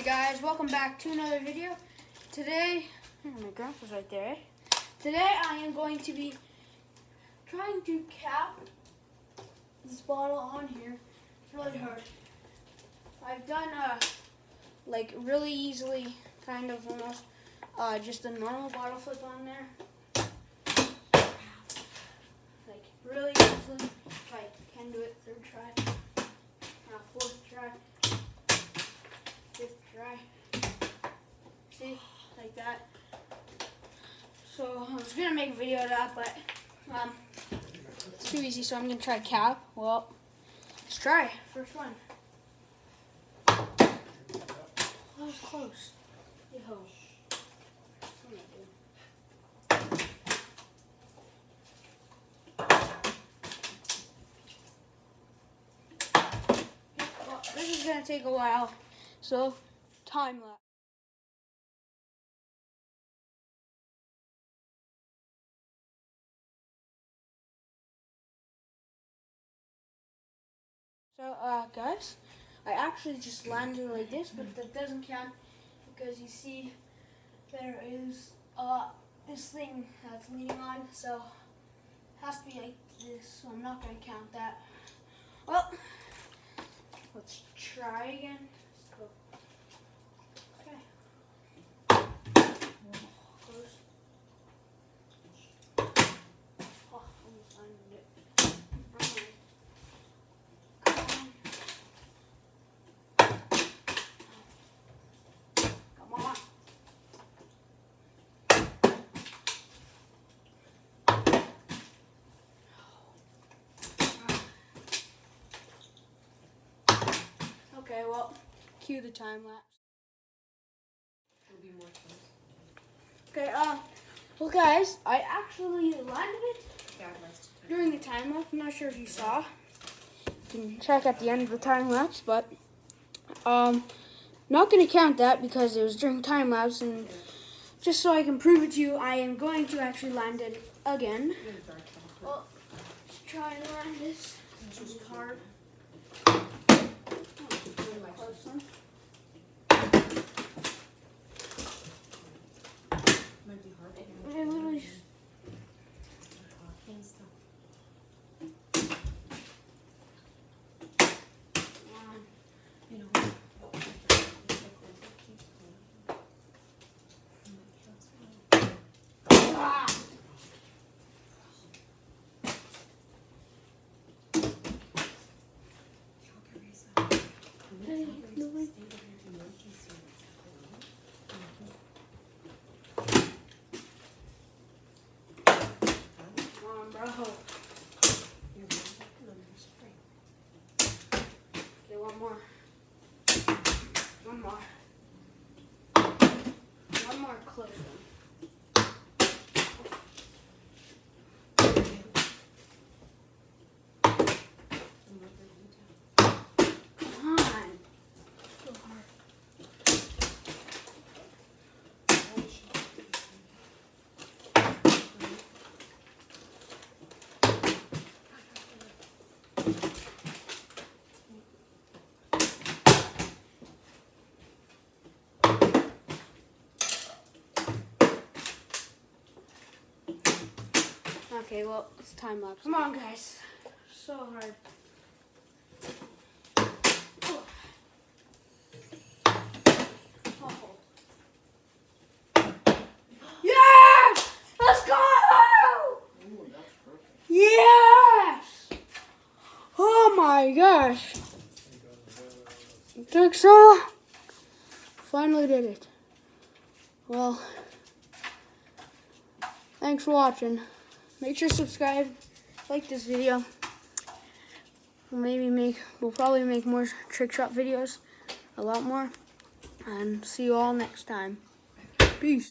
guys, welcome back to another video. Today, my grandpa's right there. Eh? Today I am going to be trying to cap this bottle on here. It's really hard. I've done like really easily, kind of almost just a normal bottle flip on there. Like really easily. If I can do it, third try. Now fourth try. Fifth try. See, like that. So I was gonna make a video of that, but it's too easy. So I'm gonna try cap. Well, let's try first one. That was close. Yo. Well, this is gonna take a while. So, time lapse. So, guys, I actually just landed like this, but that doesn't count because you see there is this thing that's leaning on, so it has to be like this, so I'm not going to count that. Well, let's try again. So, okay. Close. Oh, almost landed it. Come on. Okay, well, cue the time lapse. It'll be more fun. Okay, well guys, I actually landed it Yeah, I'd like to. during the time lapse. I'm not sure if you saw. You can check at the end of the time lapse, but not gonna count that because it was during time lapse, and just so I can prove it to you, I am going to actually land it again. Well, let's try and land this. This is hard. Close one. Might be hard. It literally. You know. Ah! Come on, bro. Okay, one more. One more. One more close one. Come on. So hard. Okay, well, it's time lapse. Come on, guys. So hard. Oh. Yes! Let's go! Ooh, that's perfect. Yes! Oh my gosh. It took so. Finally did it. Well, thanks for watching. Make sure to subscribe, like this video. We'll probably make more trick shot videos, a lot more. And see you all next time. Peace.